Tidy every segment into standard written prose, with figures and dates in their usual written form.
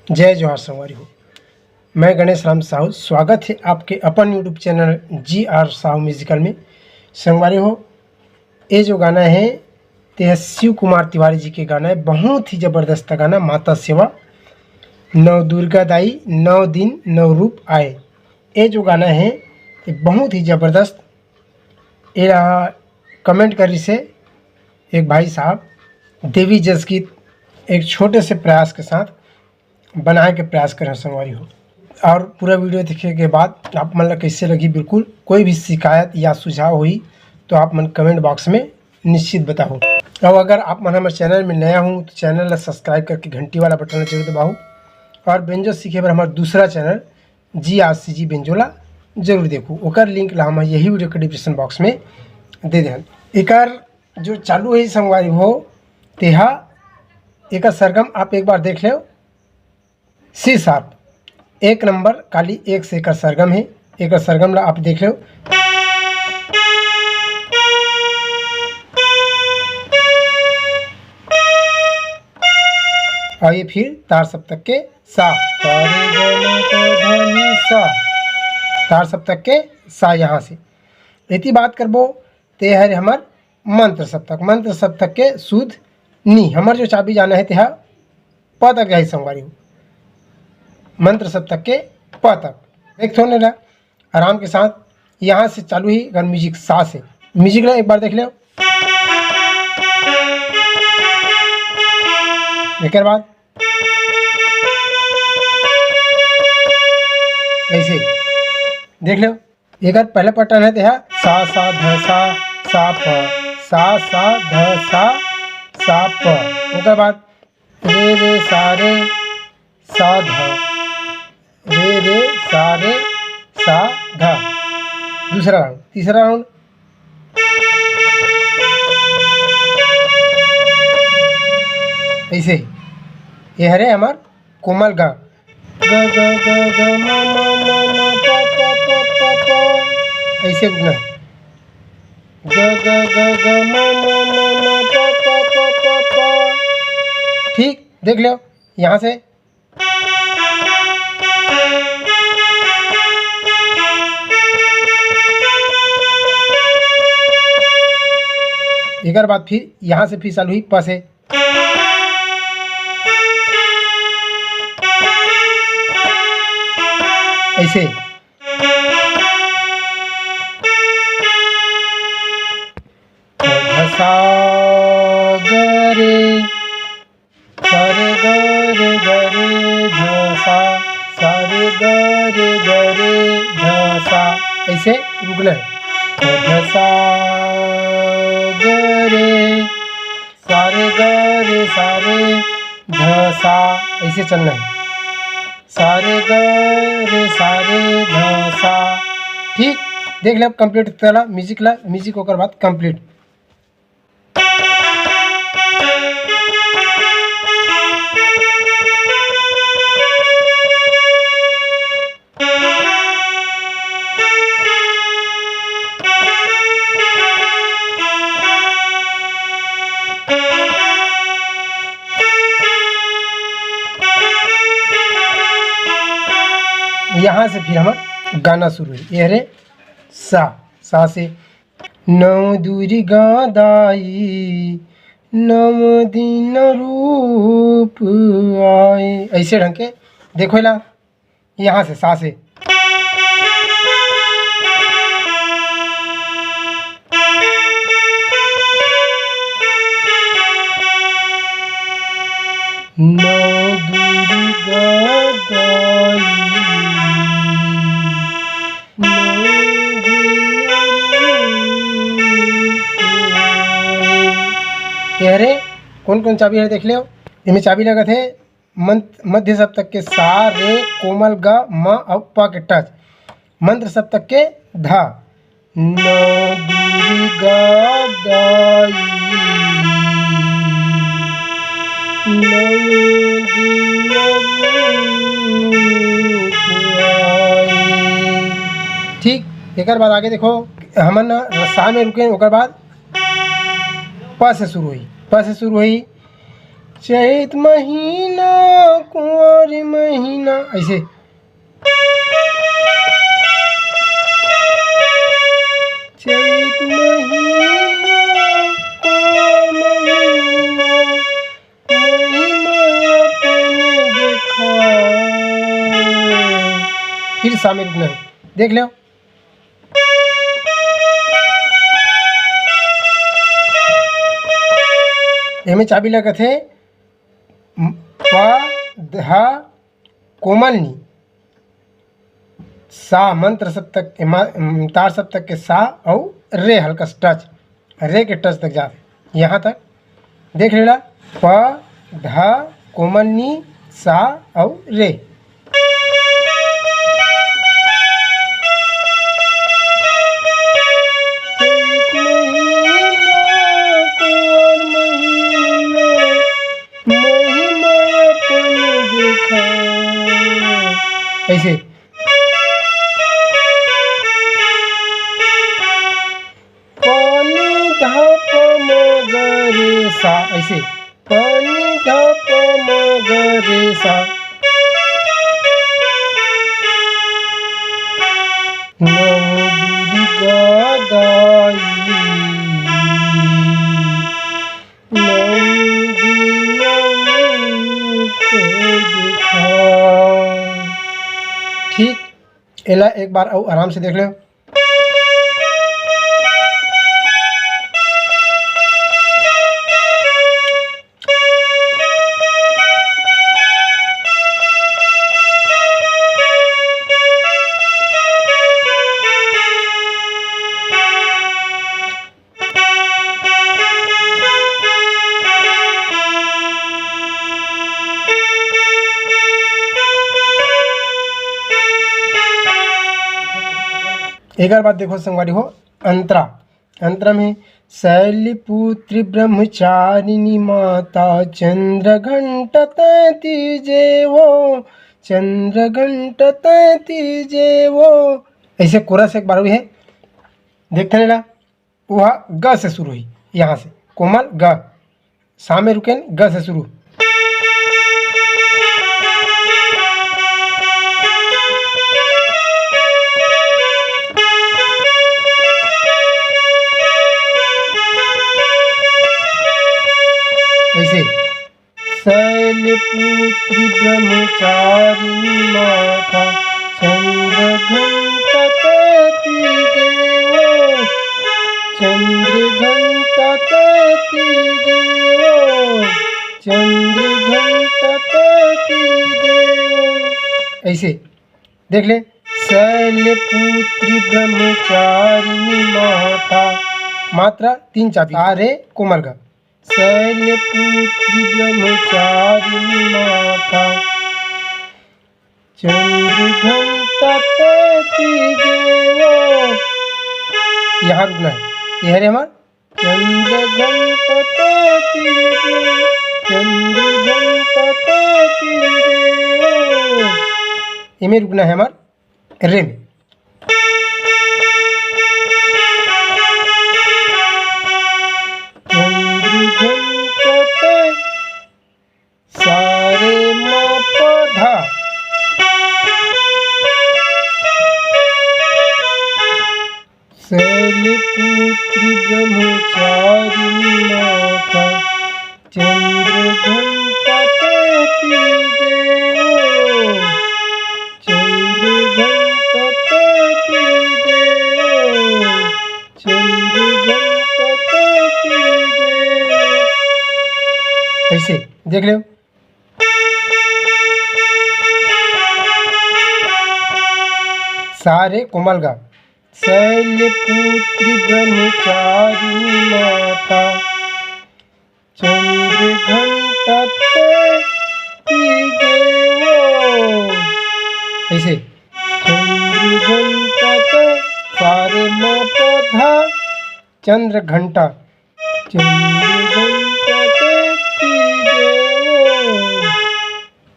जय जोहार संगवारी हो। मैं गणेश राम साहू, स्वागत है आपके अपन YouTube channel GR Sahu musical में। संगवारी हो, ये जो गाना है यह शिव कुमार तिवारी जी के गाना है। बहुत ही ज़बरदस्त गाना, माता सेवा, नव दुर्गा दाई, 9 दिन 9 रूप आए। ये जो गाना है ये बहुत ही ज़बरदस्त। ये कमेंट करी से एक भाई साहब देवी जस गीत एक छोटे से प्रयास के साथ बनाए के प्रयास करें संगवारी हो। और पूरा वीडियो देखने के बाद आप मन कैसे लगी, बिल्कुल कोई भी शिकायत या सुझाव हुई तो आप मन कमेंट बॉक्स में निश्चित बताओ। और अगर आप मन हमारे चैनल में नया हूँ तो चैनल ला सब्सक्राइब करके घंटी वाला बटन जरूर दबाओ। और बेंजो सीखे पर हमारा दूसरा चैनल GRCG बेंजोला जरूर देखो, ओकर लिंक ला हम यही वीडियो के डिस्क्रिप्शन बॉक्स में दे दें। एकर जो चालू है संगवारी हो तेहा एक सरगम आप एक बार देख लो। सी शार्प 1 नंबर काली 1 से एक सरगम है। एक सरगम ला आप देख लो। और ये फिर तार सप्तक के सा, तार सप्तक के सा। यहाँ से यदि बात करबो ते है हमार मंत्र सप्तक। मंत्र सप्तक के शुद्ध नी। हमार जो चाबी जाना है तेहा प तक जाए संगवारी हो। मंत्र सप्तक के प तक देख थोड़े ला आराम के साथ। यहाँ से चालू ही अगर म्यूजिक सा से, म्यूजिक ला एक बार देख लो। एक बाद ऐसे देख लो। एक पहले पैटर्न है तेहा सा सा ध सा प, सा सा ध सा प। उसके बाद रे रे सा रे सा ध, रे रे सा रे सा धा। दूसरा राउंड, तीसरा राउंड ऐसे ही। ये हरे हमार कोमल गा, ग ग ग ग म म म म प प प प प। ऐसे रुकना है। ग ग ग ग म म म म प प प प प। ठीक, देख लो यहाँ से। एक बार फिर यहाँ से फिर चालू हुई प से। ऐसे सा ग रे सा रे ग रे ग रे ध सा, सा रे ग रे ध सा। ऐसे रुकना है। ध सा ग रे सा रे ग रे सा रे ध सा। ऐसे चलना है। सा रे ग रे सा रे ध सा। ठीक, देख ले अब कंप्लीट चला म्यूजिक ला। म्यूजिक होकर बाद कंप्लीट। यहाँ से फिर हमारा गाना शुरू है। ये रे सा, सा से नव दुर्गा दाई, 9 दिन रूप आए। ऐसे ढंग के देखो ला। यहाँ से सा से नौ दुर्गा दाई, अरे कौन कौन चाबी है देख लियो। इनमें चाबी लगा थे मध्य सप्तक के सा रे कोमल ग म और प के टच, मंत्र सप्तक के धा। नौ दुर्गा दाई, नौ ठीक। एक बाद आगे देखो, हमन सा में रुके, ओकर बाद प से शुरू हुई, प से शुरू हुई। चैत महीना कुंवर महीना, ऐसे चैत महीना कुंवर महीना, महिमा अपन दिखाए। फिर सा में रुकना है, देख लो। एमें चाबी लगा थे प ध कोमल नी, सा मंत्र सप्तक तार सप्तक के सा और रे हल्का टच, रे के टच तक जाते यहाँ तक देख लेना। प ध कोमल नी सा और रे। ऐसे पानी धप मगरे सा, ऐसे पानी धप मगरे सा। नौ दुर्गा दाई, नौ दिया को दिखा। ठीक, एला एक बार और आराम से देख लो। एक बार देखो संगवारी हो, अंतरा। अंतरा में शैलपुत्री ब्रह्मचारिणी माता चंद्र घंट तैती जेवो, चंद्र घंट तैती जेवो। ऐसे कोरस एक बार हुई है, देखते नहीं। वह ग से शुरू हुई, यहाँ से कोमल ग, सा में रुके ग से शुरू। ऐसे शैलपुत्री ब्रह्मचारिणी माता चंद्र घंटा तैती देवो, चंद्र घंटा तैती देवो, चंद्र घंटा तैती देवो। ऐसे देख ले, शैलपुत्री ब्रह्मचारिणी माता, मात्रा 3 चाबी आ रे कोमल गा। शैलपुत्री ब्रह्मचारिणी माता चंद्र घंटा तैती देवो। यहाँ रुकना है, यह रे हमार चंद्र घंटा तैती देवो, चंद्र घंटा तैती देवो। इमें रुकना है हमार रे में। सारे मा पधा, शैलपुत्री ब्रह्मचारिणी माता चंद्र घंटा तैती देवो, चंद्र घंटा तैती देवो, चंद्र घंटा तैती देवो। ऐसे देख लो, सारे कोमल गा। शैलपुत्री ब्रह्मचारी माता चंद्र घंटा ऐसे चंद्र घंटा सारे मा पधा चंद्र घंटा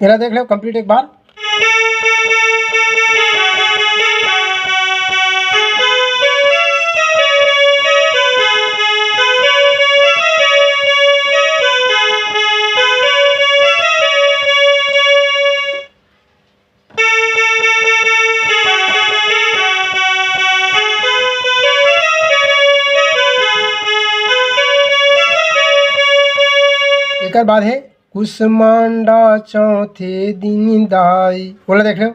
मेरा देख लो कंप्लीट एक बार। एक बाद है कुसमांडा चौथे दिन दाई, बोला देख लो।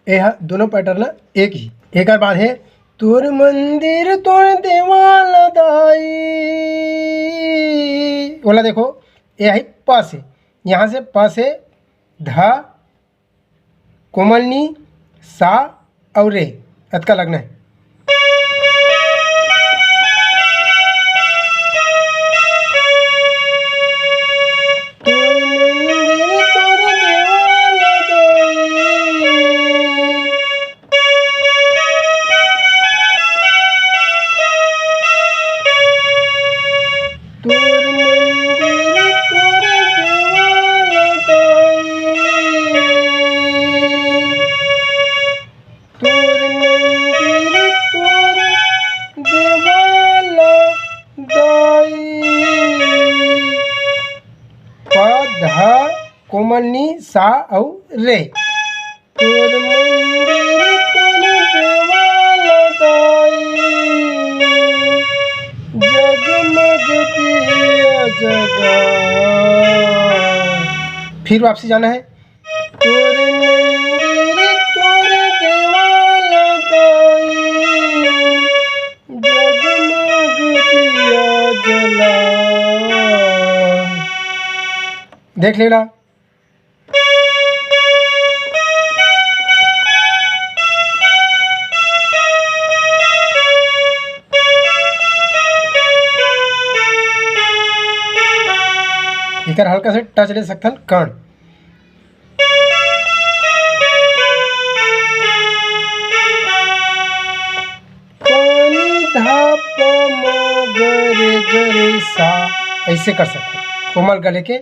यह दोनों पैटर्न एक ही। एक बाद है तोर मंदिर तोर देवाल दाई, बोला देखो यह है प से, यहाँ से प से धा कोमलनी सा और रे अत का लगना है। कोमलनी सा और रे तोर मंदिर तोर देवाल दाई जगमग दिया जगा। फिर वापसी जाना है। तोर मंदिर तोर देवाल दाई जगमग दिया जला। देख लेना। एक हल्का से टच ले सकथन कर्ण। पानी धाप मगरे गरे सा ऐसे कर सकते कोमल गले के।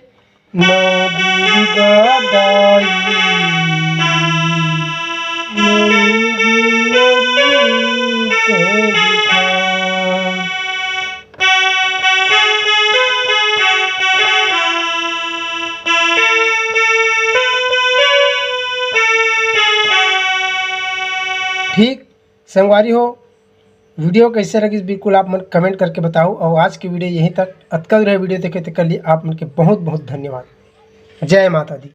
ठीक संगवारी हो, वीडियो कैसे लगी बिल्कुल आप मन कमेंट करके बताओ। और आज की वीडियो यहीं तक। अतकल रहे वीडियो देखे तो कर लिए आप मन के बहुत बहुत धन्यवाद। जय माता दी।